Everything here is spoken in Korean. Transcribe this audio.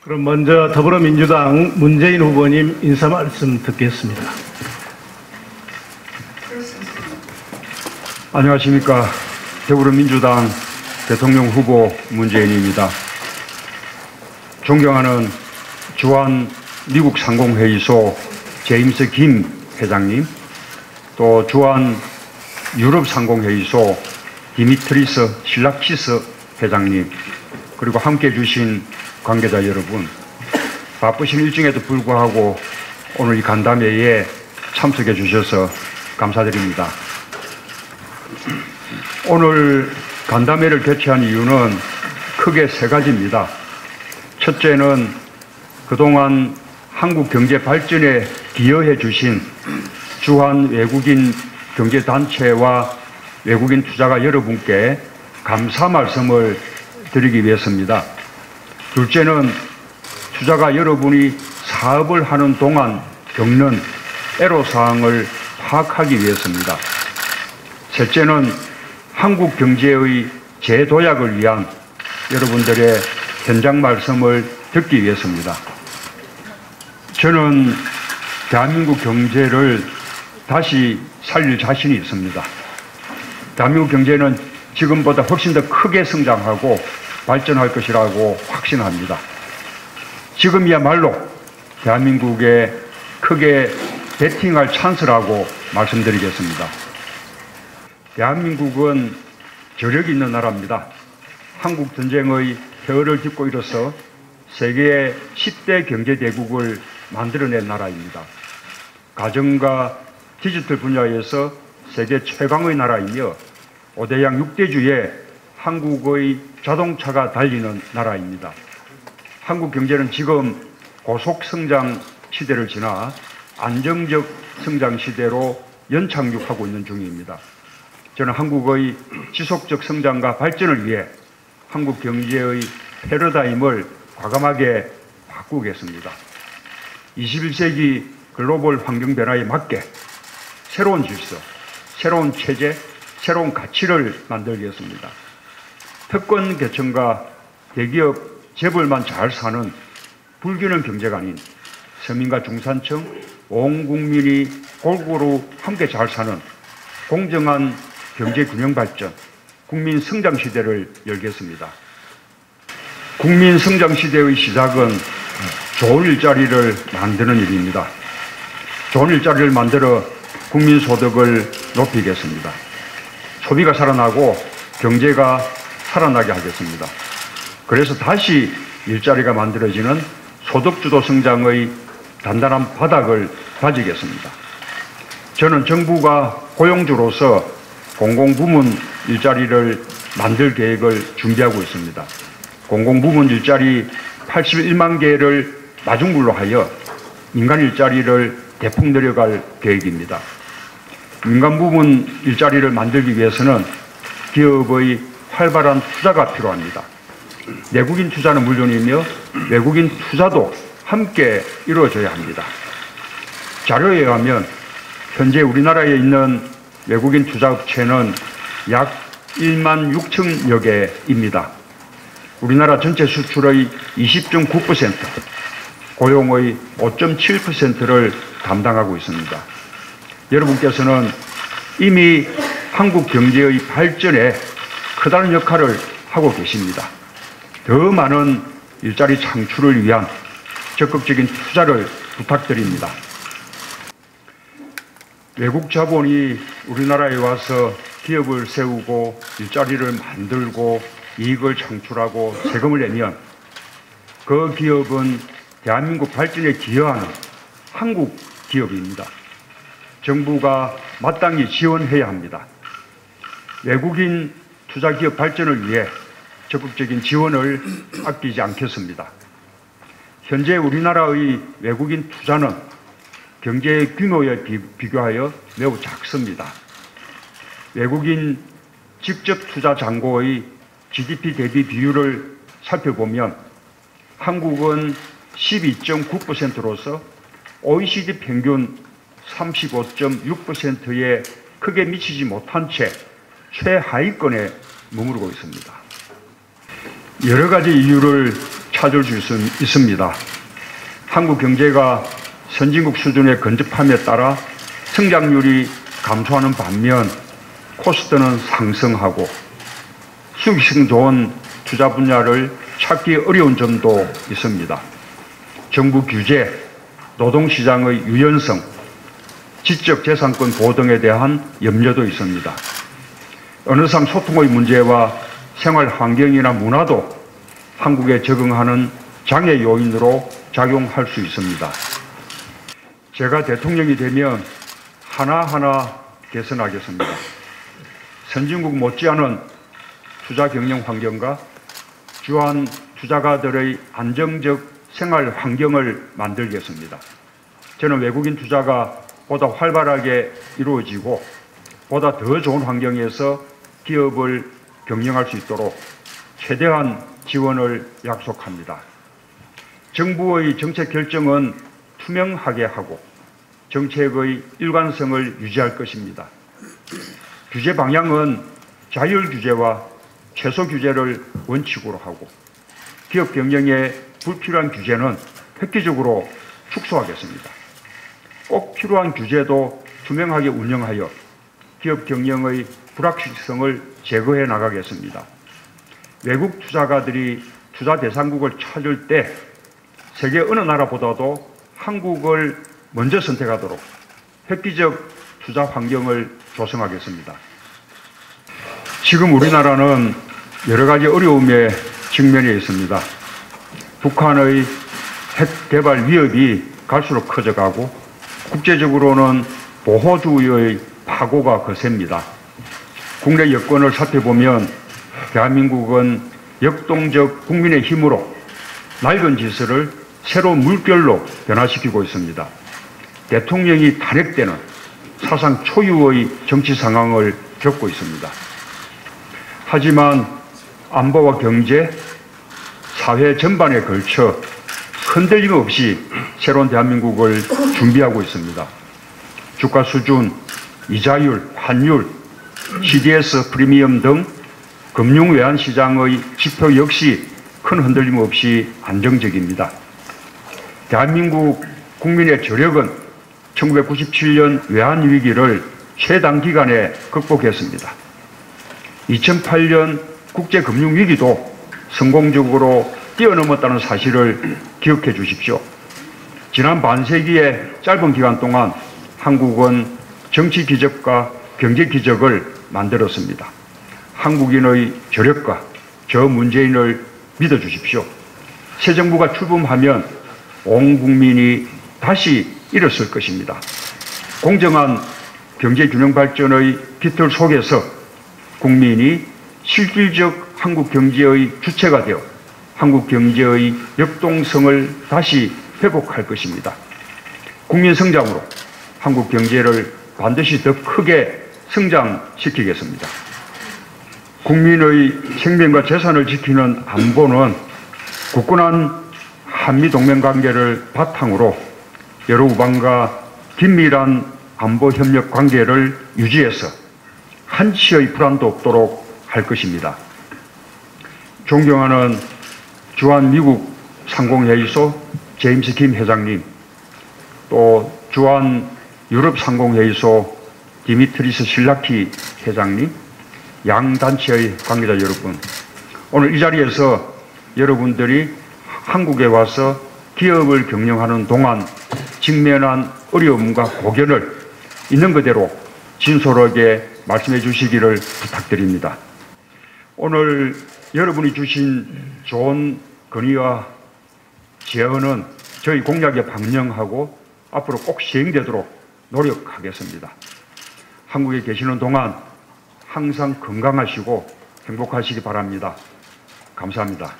그럼 먼저 더불어민주당 문재인 후보님 인사 말씀 듣겠습니다. 안녕하십니까. 더불어민주당 대통령 후보 문재인입니다. 존경하는 주한 미국 상공회의소 제임스 김 회장님, 또 주한 유럽 상공회의소 디미트리스 실라키스 회장님, 그리고 함께해 주신 관계자 여러분, 바쁘신 일정에도 불구하고 오늘 이 간담회에 참석해 주셔서 감사드립니다. 오늘 간담회를 개최한 이유는 크게 세 가지입니다. 첫째는 그동안 한국 경제 발전에 기여해 주신 주한 외국인 경제단체와 외국인 투자가 여러분께 감사 말씀을 드리기 위해서입니다. 둘째는 투자가 여러분이 사업을 하는 동안 겪는 애로사항을 파악하기 위해서입니다. 셋째는 한국 경제의 재도약을 위한 여러분들의 현장 말씀을 듣기 위해서입니다. 저는 대한민국 경제를 다시 살릴 자신이 있습니다. 대한민국 경제는 지금보다 훨씬 더 크게 성장하고 발전할 것이라고 확신합니다. 지금이야말로 대한민국에 크게 베팅할 찬스라고 말씀드리겠습니다. 대한민국은 저력이 있는 나라입니다. 한국 전쟁의 혀를 딛고 일어서 세계의 10대 경제대국을 만들어낸 나라입니다. 가정과 디지털 분야에서 세계 최강의 나라이며 5대양 6대주에 한국의 자동차가 달리는 나라입니다. 한국 경제는 지금 고속 성장 시대를 지나 안정적 성장 시대로 연착륙하고 있는 중입니다. 저는 한국의 지속적 성장과 발전을 위해 한국 경제의 패러다임을 과감하게 바꾸겠습니다. 21세기 글로벌 환경 변화에 맞게 새로운 질서, 새로운 체제, 새로운 가치를 만들겠습니다. 특권 계층과 대기업 재벌만 잘 사는 불균형 경제가 아닌 서민과 중산층, 온 국민이 골고루 함께 잘 사는 공정한 경제 균형 발전, 국민 성장 시대를 열겠습니다. 국민 성장 시대의 시작은 좋은 일자리를 만드는 일입니다. 좋은 일자리를 만들어 국민 소득을 높이겠습니다. 소비가 살아나고 경제가 살아나게 하겠습니다. 그래서 다시 일자리가 만들어지는 소득주도 성장의 단단한 바닥을 다지겠습니다. 저는 정부가 고용주로서 공공부문 일자리를 만들 계획을 준비하고 있습니다. 공공부문 일자리 81만 개를 마중물로 하여 민간 일자리를 대폭 늘려갈 계획입니다. 민간 부문 일자리를 만들기 위해서는 기업의 활발한 투자가 필요합니다. 내국인 투자는 물론이며 외국인 투자도 함께 이루어져야 합니다. 자료에 의하면 현재 우리나라에 있는 외국인 투자업체는 약 1만 6천여 개입니다. 우리나라 전체 수출의 20.9%, 고용의 5.7%를 담당하고 있습니다. 여러분께서는 이미 한국 경제의 발전에 커다란 역할을 하고 계십니다. 더 많은 일자리 창출을 위한 적극적인 투자를 부탁드립니다. 외국 자본이 우리나라에 와서 기업을 세우고 일자리를 만들고 이익을 창출하고 세금을 내면 그 기업은 대한민국 발전에 기여하는 한국 기업입니다. 정부가 마땅히 지원해야 합니다. 외국인 투자기업 발전을 위해 적극적인 지원을 아끼지 않겠습니다. 현재 우리나라의 외국인 투자는 경제 규모에 비교하여 매우 작습니다. 외국인 직접 투자 잔고의 GDP 대비 비율을 살펴보면 한국은 12.9%로서 OECD 평균 35.6%에 크게 미치지 못한 채 최하위권에 머무르고 있습니다. 여러 가지 이유를 찾을 수 있습니다. 한국 경제가 선진국 수준에 근접함에 따라 성장률이 감소하는 반면 코스트는 상승하고 수익성 좋은 투자 분야를 찾기 어려운 점도 있습니다. 정부 규제, 노동시장의 유연성, 지적재산권 보호 등에 대한 염려도 있습니다. 언어상 소통의 문제와 생활 환경이나 문화도 한국에 적응하는 장애 요인으로 작용할 수 있습니다. 제가 대통령이 되면 하나하나 개선하겠습니다. 선진국 못지않은 투자 경영 환경과 주한 투자가들의 안정적 생활 환경을 만들겠습니다. 저는 외국인 투자가 보다 활발하게 이루어지고 보다 더 좋은 환경에서 기업을 경영할 수 있도록 최대한 지원을 약속합니다. 정부의 정책 결정은 투명하게 하고 정책의 일관성을 유지할 것입니다. 규제 방향은 자율 규제와 최소 규제를 원칙으로 하고 기업 경영에 불필요한 규제는 획기적으로 축소하겠습니다. 꼭 필요한 규제도 투명하게 운영하여 기업 경영의 불확실성을 제거해 나가겠습니다. 외국 투자가들이 투자 대상국을 찾을 때 세계 어느 나라보다도 한국을 먼저 선택하도록 획기적 투자 환경을 조성하겠습니다. 지금 우리나라는 여러 가지 어려움에 직면해 있습니다. 북한의 핵 개발 위협이 갈수록 커져가고 국제적으로는 보호주의의 파고가 거셉니다. 국내 여건을 살펴보면 대한민국은 역동적 국민의 힘으로 낡은 질서를 새로운 물결로 변화시키고 있습니다. 대통령이 탄핵되는 사상 초유의 정치 상황을 겪고 있습니다. 하지만 안보와 경제, 사회 전반에 걸쳐 흔들림 없이 새로운 대한민국을 준비하고 있습니다. 주가 수준, 이자율, 환율, CDS 프리미엄 등 금융 외환 시장의 지표 역시 큰 흔들림 없이 안정적입니다. 대한민국 국민의 저력은 1997년 외환 위기를 최단 기간에 극복했습니다. 2008년 국제금융 위기도 성공적으로 뛰어넘었다는 사실을 기억해 주십시오. 지난 반세기의 짧은 기간 동안 한국은 정치 기적과 경제 기적을 만들었습니다. 한국인의 저력과 저 문재인을 믿어주십시오. 새 정부가 출범하면 온 국민이 다시 일어설 것입니다. 공정한 경제균형 발전의 깃털 속에서 국민이 실질적 한국 경제의 주체가 되어 한국 경제의 역동성을 다시 회복할 것입니다. 국민 성장으로 한국 경제를 반드시 더 크게 성장시키겠습니다. 국민의 생명과 재산을 지키는 안보는 굳건한 한미동맹 관계를 바탕으로 여러 우방과 긴밀한 안보 협력 관계를 유지해서 한치의 불안도 없도록 할 것입니다. 존경하는 주한 미국 상공회의소 제임스 김 회장님, 또 주한 유럽 상공회의소 디미트리스 실라키 회장님, 양 단체의 관계자 여러분, 오늘 이 자리에서 여러분들이 한국에 와서 기업을 경영하는 동안 직면한 어려움과 고견을 있는 그대로 진솔하게 말씀해 주시기를 부탁드립니다. 오늘 여러분이 주신 좋은 건의와 제언은 저희 공약에 반영하고 앞으로 꼭 시행되도록 노력하겠습니다. 한국에 계시는 동안 항상 건강하시고 행복하시기 바랍니다. 감사합니다.